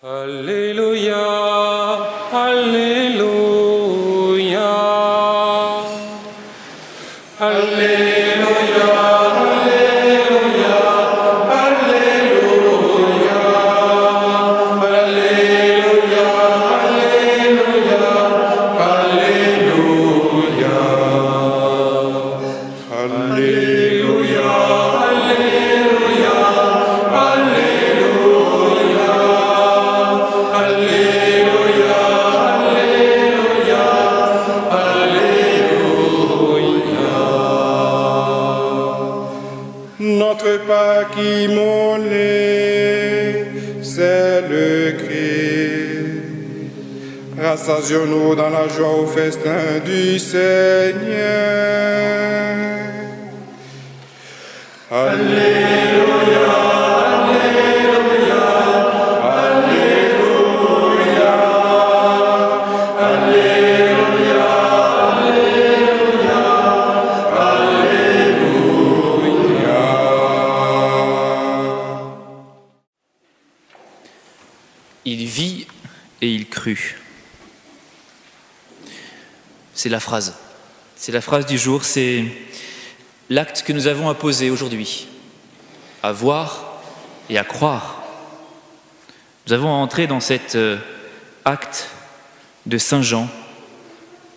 Alléluia, Alléluia, Alléluia, Alléluia, Alléluia, Alléluia, Alléluia, Alléluia, Alléluia, Notre Père qui monnaie, c'est le Christ. Rassasions-nous dans la joie au festin du Seigneur. Alléluia, Alléluia, Alléluia, Alléluia, Alléluia, Alléluia. Il vit et il crut. C'est la phrase. C'est la phrase du jour, c'est l'acte que nous avons à poser aujourd'hui. À voir et à croire. Nous avons entré dans cet acte de Saint Jean,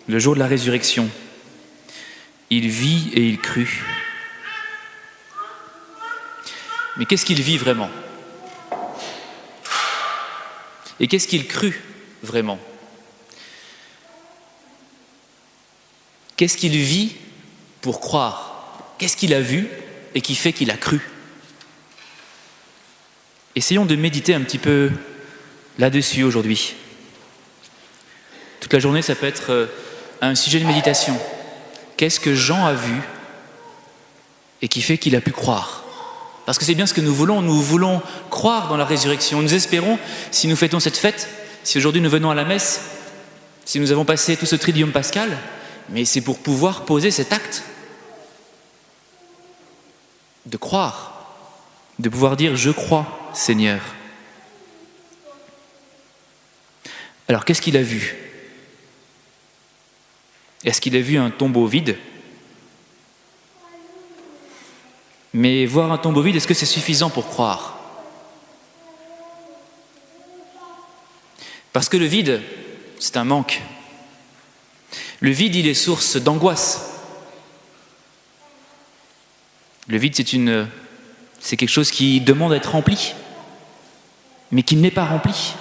le jour de la résurrection. Il vit et il crut. Mais qu'est-ce qu'il vit vraiment ? Et qu'est-ce qu'il crut vraiment ? Qu'est-ce qu'il vit pour croire ? Qu'est-ce qu'il a vu et qui fait qu'il a cru ? Essayons de méditer un petit peu là-dessus aujourd'hui. Toute la journée, ça peut être un sujet de méditation. Qu'est-ce que Jean a vu et qui fait qu'il a pu croire ? Parce que c'est bien ce que nous voulons croire dans la résurrection. Nous espérons, si nous fêtons cette fête, si aujourd'hui nous venons à la messe, si nous avons passé tout ce triduum pascal, mais c'est pour pouvoir poser cet acte de croire, de pouvoir dire « Je crois, Seigneur ». Alors, qu'est-ce qu'il a vu ? Est-ce qu'il a vu un tombeau vide ? Mais voir un tombeau vide, est-ce que c'est suffisant pour croire ? Parce que le vide, c'est un manque. Le vide, il est source d'angoisse. Le vide, c'est quelque chose qui demande à être rempli, mais qui n'est pas rempli.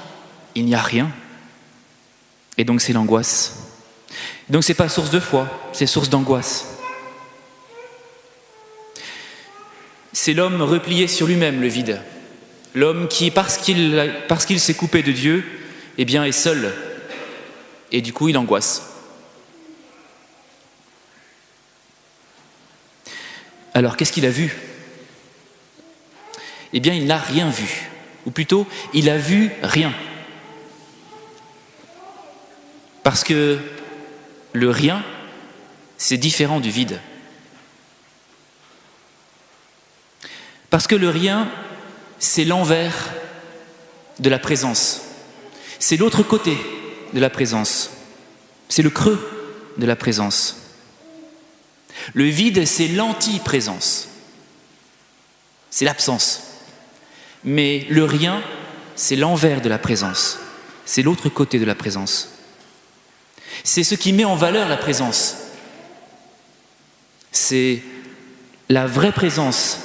Il n'y a rien. Et donc c'est l'angoisse. Donc c'est pas source de foi, c'est source d'angoisse. C'est l'homme replié sur lui-même, le vide. L'homme qui, parce qu'il s'est coupé de Dieu, eh bien est seul. Et du coup, il angoisse. Alors, qu'est-ce qu'il a vu ? Eh bien, il n'a rien vu. Ou plutôt, il a vu rien. Parce que le rien, c'est différent du vide. Parce que le rien, c'est l'envers de la présence. C'est l'autre côté de la présence. C'est le creux de la présence. Le vide, c'est l'anti-présence. C'est l'absence. Mais le rien, c'est l'envers de la présence. C'est l'autre côté de la présence. C'est ce qui met en valeur la présence. C'est la vraie présence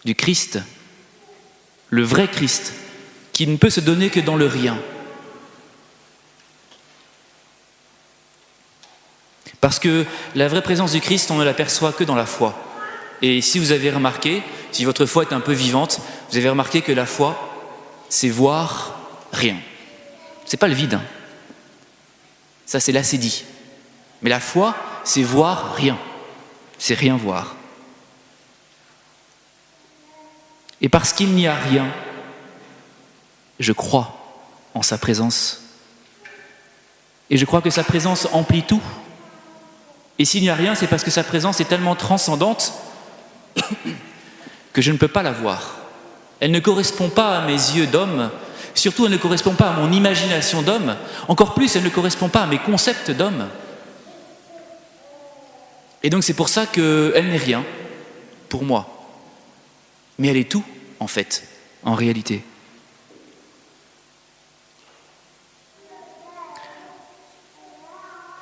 du Christ, le vrai Christ, qui ne peut se donner que dans le rien. Parce que la vraie présence du Christ, on ne l'aperçoit que dans la foi. Et si vous avez remarqué, si votre foi est un peu vivante, vous avez remarqué que la foi, c'est voir rien. C'est pas le vide, hein. Ça, c'est l'acédie. Mais la foi, c'est voir rien. C'est rien voir. Et parce qu'il n'y a rien, je crois en sa présence. Et je crois que sa présence emplit tout. Et s'il n'y a rien, c'est parce que sa présence est tellement transcendante que je ne peux pas la voir. Elle ne correspond pas à mes yeux d'homme, Surtout, elle ne correspond pas à mon imagination d'homme. Encore plus, elle ne correspond pas à mes concepts d'homme. Et donc, c'est pour ça qu'elle n'est rien pour moi. Mais elle est tout, en fait, en réalité.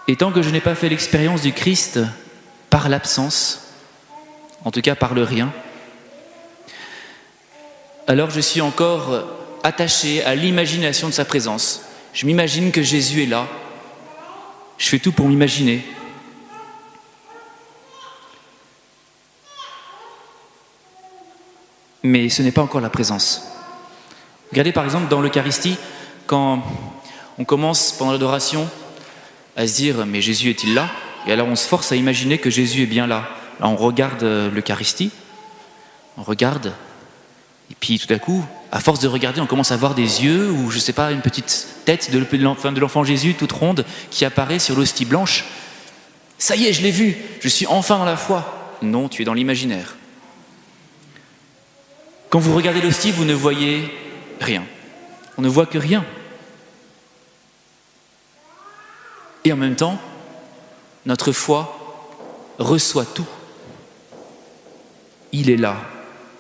Et tant que je n'ai pas fait l'expérience du Christ par l'absence, en tout cas par le rien, alors je suis encore attaché à l'imagination de sa présence. Je m'imagine que Jésus est là. Je fais tout pour m'imaginer. Mais ce n'est pas encore la présence. Regardez par exemple dans l'Eucharistie, quand on commence pendant l'adoration à se dire « mais Jésus est-il là ?» Et alors on se force à imaginer que Jésus est bien là. Là on regarde l'Eucharistie, on regarde, et puis tout à coup, à force de regarder, on commence à voir des yeux ou je ne sais pas, une petite tête de l'enfant Jésus toute ronde qui apparaît sur l'hostie blanche. Ça y est, je l'ai vu, je suis enfin dans la foi. Non, tu es dans l'imaginaire. Quand vous regardez l'hostie, vous ne voyez rien. On ne voit que rien. Et en même temps, notre foi reçoit tout. Il est là.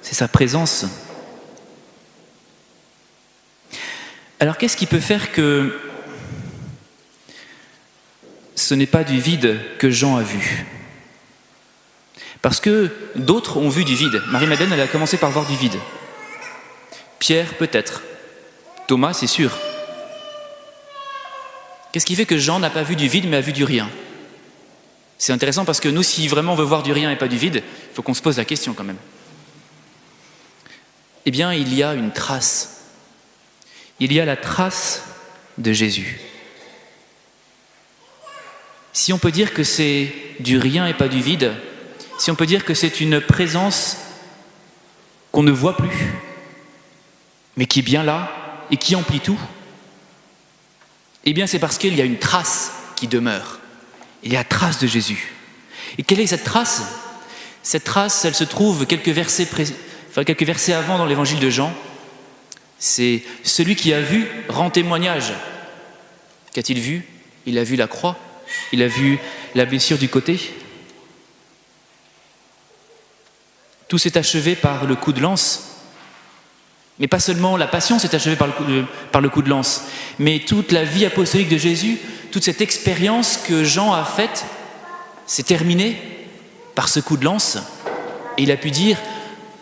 C'est sa présence. Alors qu'est-ce qui peut faire que ce n'est pas du vide que Jean a vu ? Parce que d'autres ont vu du vide. Marie-Madeleine, elle a commencé par voir du vide. Pierre, peut-être. Thomas, c'est sûr. Qu'est-ce qui fait que Jean n'a pas vu du vide mais a vu du rien ? C'est intéressant parce que nous, si vraiment on veut voir du rien et pas du vide, il faut qu'on se pose la question quand même. Eh bien, il y a une trace. Il y a la trace de Jésus. Si on peut dire que c'est du rien et pas du vide, si on peut dire que c'est une présence qu'on ne voit plus, mais qui est bien là et qui emplit tout, eh bien c'est parce qu'il y a une trace qui demeure. Il y a la trace de Jésus. Et quelle est cette trace ? Cette trace, elle se trouve quelques versets avant dans l'évangile de Jean. C'est celui qui a vu rend témoignage. Qu'a-t-il vu ? Il a vu la croix, il a vu la blessure du côté. Tout s'est achevé par le coup de lance. Mais pas seulement la passion s'est achevée par le coup de lance, mais toute la vie apostolique de Jésus, toute cette expérience que Jean a faite, s'est terminée par ce coup de lance. Et il a pu dire,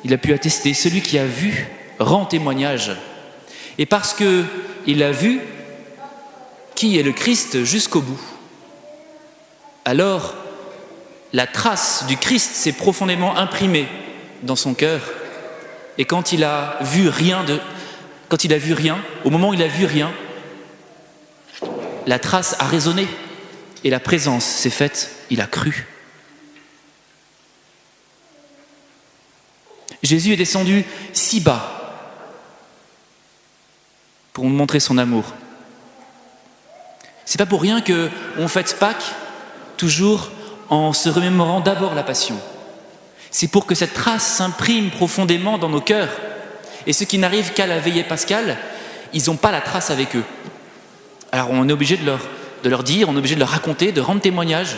il a pu attester, celui qui a vu rend témoignage. Et parce qu'il a vu qui est le Christ jusqu'au bout, alors la trace du Christ s'est profondément imprimée dans son cœur. Et quand il a vu rien, au moment où il a vu rien, la trace a résonné et la présence s'est faite, il a cru. Jésus est descendu si bas pour nous montrer son amour. C'est pas pour rien qu'on fête Pâques toujours en se remémorant d'abord la passion. C'est pour que cette trace s'imprime profondément dans nos cœurs. Et ceux qui n'arrivent qu'à la veillée pascale, ils n'ont pas la trace avec eux. Alors on est obligé de leur dire, on est obligé de leur raconter, de rendre témoignage,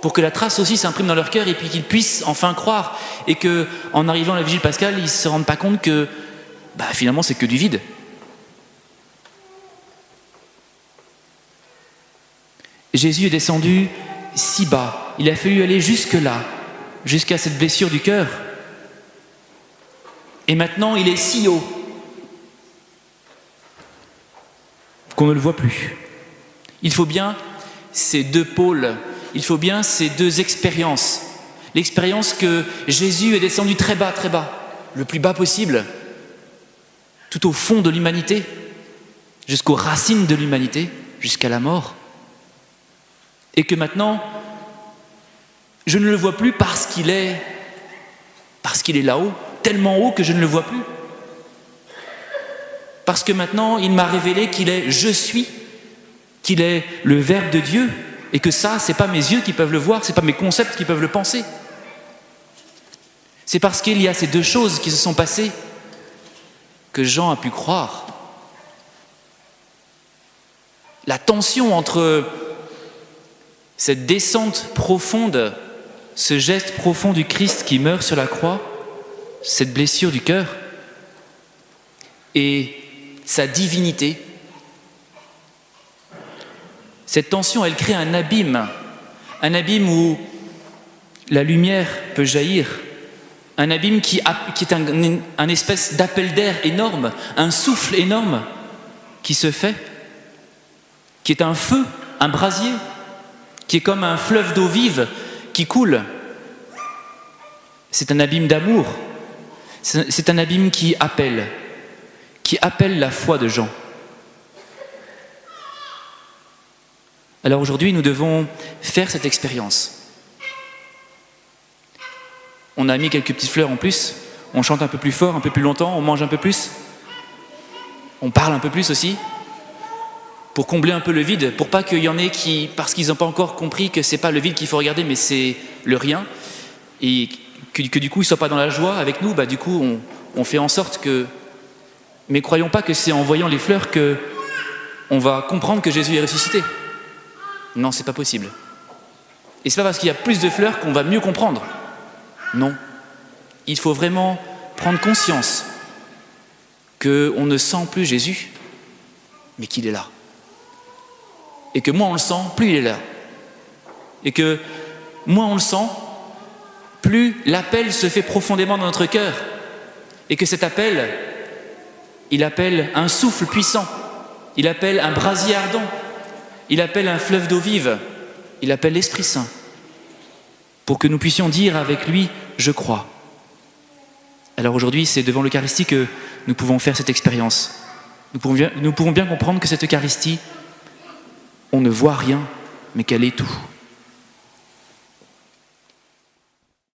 pour que la trace aussi s'imprime dans leur cœur et puis qu'ils puissent enfin croire. Et qu'en arrivant à la vigile pascale, ils ne se rendent pas compte que finalement c'est que du vide. Jésus est descendu si bas, il a fallu aller jusque-là, jusqu'à cette blessure du cœur. Et maintenant, il est si haut qu'on ne le voit plus. Il faut bien ces deux pôles, il faut bien ces deux expériences. L'expérience que Jésus est descendu très bas, le plus bas possible, tout au fond de l'humanité, jusqu'aux racines de l'humanité, jusqu'à la mort. Et que maintenant, je ne le vois plus parce qu'il est là-haut, tellement haut que je ne le vois plus. Parce que maintenant, il m'a révélé qu'il est « je suis », qu'il est le Verbe de Dieu, et que ça, c'est pas mes yeux qui peuvent le voir, c'est pas mes concepts qui peuvent le penser. C'est parce qu'il y a ces deux choses qui se sont passées que Jean a pu croire. La tension entre cette descente profonde, ce geste profond du Christ qui meurt sur la croix, cette blessure du cœur, et sa divinité. Cette tension, elle crée un abîme où la lumière peut jaillir, un abîme qui est un espèce d'appel d'air énorme, un souffle énorme qui se fait, qui est un feu, un brasier, qui est comme un fleuve d'eau vive qui coule. C'est un abîme d'amour, c'est un abîme qui appelle la foi de Jean. Alors aujourd'hui, nous devons faire cette expérience. On a mis quelques petites fleurs en plus, on chante un peu plus fort, un peu plus longtemps, on mange un peu plus, on parle un peu plus aussi, pour combler un peu le vide, pour pas qu'il y en ait qui, parce qu'ils n'ont pas encore compris que c'est pas le vide qu'il faut regarder, mais c'est le rien, et que du coup ils ne soient pas dans la joie avec nous, du coup on fait en sorte que... Mais croyons pas que c'est en voyant les fleurs que on va comprendre que Jésus est ressuscité. Non, c'est pas possible. Et c'est pas parce qu'il y a plus de fleurs qu'on va mieux comprendre. Non. Il faut vraiment prendre conscience qu'on ne sent plus Jésus, mais qu'il est là. Et que moins on le sent, plus il est là. Et que moins on le sent, plus l'appel se fait profondément dans notre cœur. Et que cet appel, il appelle un souffle puissant, il appelle un brasier ardent, il appelle un fleuve d'eau vive, il appelle l'Esprit Saint, pour que nous puissions dire avec lui « Je crois ». Alors aujourd'hui, c'est devant l'Eucharistie que nous pouvons faire cette expérience. Nous pouvons bien comprendre que cette Eucharistie, on ne voit rien, mais qu'elle est tout.